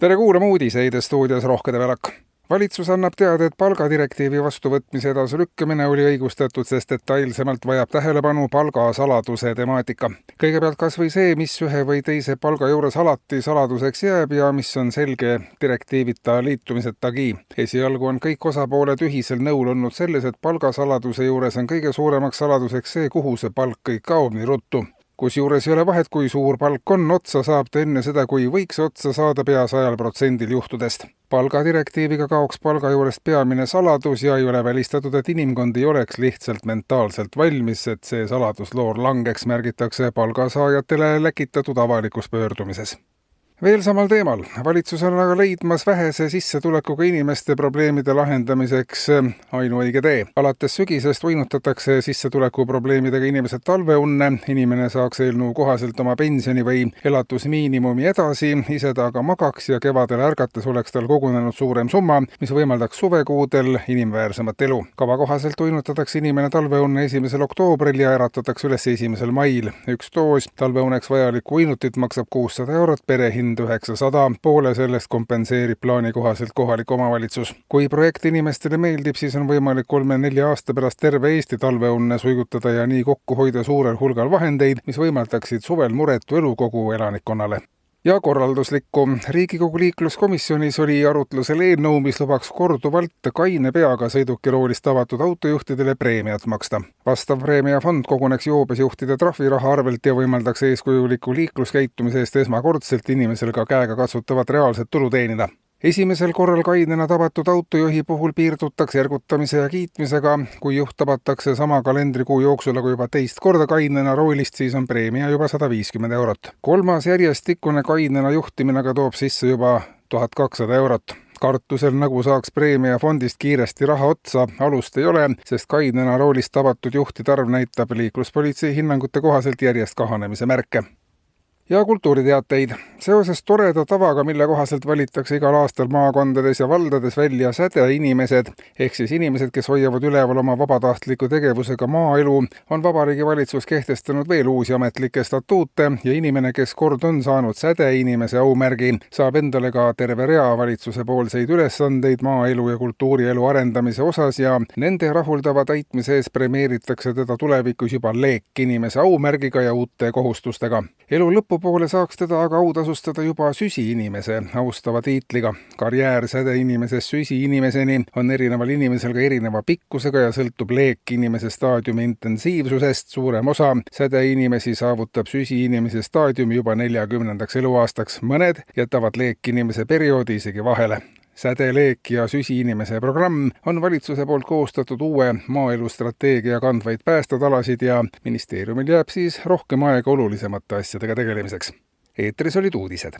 Tere kuulama uudiseid, stuudios Rohkede Välak. Valitsus annab teada, et palgadirektiivi vastuvõtmise edasilükkamine oli õigustatud, sest detailsemalt vajab tähelepanu palgasaladuse temaatika. Kõigepealt kas või see, mis ühe või teise palga juures alati saladuseks jääb ja mis on selge direktiivita liitumisetagi. Esialgu on kõik osapooled ühisel nõul olnud selles, et palgasaladuse juures on kõige suuremaks saladuseks see, kuhu see palk kõik kaob nii ruttu. Kusjuures ei ole vahet, kui suur palk on, otsa saab ta enne seda, kui võiks otsa saada pea 100% juhtudest. Palgadirektiiviga kaoks palga juurest peamine saladus ja ei ole välistatud, et inimkond ei oleks lihtsalt mentaalselt valmis, et see saladusloor langeks, märgitakse palgasaajatele läkitatud avalikus pöördumises. Veel samal teemal. Valitsus on aga leidmas vähese sissetulekuga inimeste probleemide lahendamiseks ainuõige tee. Alates sügisest uinutatakse sissetulekuprobleemidega inimesed talveunne. Inimene saaks eelnõu kohaselt oma pensioni või elatusmiinimumi edasi, ise ta aga magaks ja kevadel ärgates oleks tal kogunenud suurem summa, mis võimaldaks suvekuudel inimväärsemat elu. Kava kohaselt uinutatakse inimene talveunne 1. oktoobril ja äratatakse üles 1. mail. Üks doos talveuneks vajalikku uinutit maksab 600 eurot, perehind 900, poole sellest kompenseerib plaani kohaselt kohalik omavalitsus. Kui projekt inimestele meeldib, siis on võimalik 3-4 aasta pärast terve Eesti talveunne suigutada ja nii kokku hoida suurel hulgal vahendeid, mis võimaldaksid suvel muretu elu kogu elanikkonnale. Ja korralduslikku. Riigikogu liikluskomisjonis oli arutlusel eelnõu, mis lubaks korduvalt kaine peaga sõidukiroolist avatud autojuhtidele preemiat maksta. Vastav preemiafond koguneks joobesjuhtide trahviraha arvelt ja võimaldaks eeskujuliku liikluskäitumise eest esmakordselt inimesel ka käega katsutavat reaalset tulu teenida. Esimesel korral kainena tabatud autojuhi puhul piirdutakse ergutamise ja kiitmisega. Kui juht tabatakse sama kalendrikuu jooksul aga juba teist korda kainena roolist, siis on preemia juba 150 eurot. Kolmas järjestikune kainena juhtimine aga toob sisse juba 1200 eurot. Kartusel, nagu saaks preemiafondist kiiresti raha otsa, alust ei ole, sest kainena roolist tabatud juhtide arv näitab liikluspolitsei hinnangute kohaselt järjest kahanemise märke. Ja kultuuriteateid. Seoses toreda tavaga, mille kohaselt valitakse igal aastal maakondades ja valdades välja sädeinimesed, ehk siis inimesed, kes hoiavad üleval oma vabatahtliku tegevusega maaelu, on Vabariigi Valitsus kehtestanud veel uusi ametlikke statuute ja inimene, kes kord on saanud sädeinimese aumärgi, saab endale ka terve rea valitsuse poolseid ülesandeid maaelu ja kultuurielu arendamise osas ja nende rahuldava täitmise ees premeeritakse teda tulevikus juba leekinimese aumärgiga ja uute kohustustega. Elu lõpupoole saaks teda aga autasustada juba süsiinimese austava tiitliga. Karjäär sädeinimesest süsiinimeseni on erineval inimesel ka erineva pikkusega ja sõltub leekinimese staadiumi intensiivsusest. Suurem osa sädeinimesi saavutab süsiinimese staadiumi juba 40. eluaastaks. Mõned jätavad leekinimese perioodi isegi vahele. Sädeleek ja süsiinimese programm on valitsuse poolt koostatud uue maaelustrateegia kandvaid päästetalasid ja ministeeriumil jääb siis rohkem aega olulisemate asjadega tegelemiseks. Eetris olid uudised.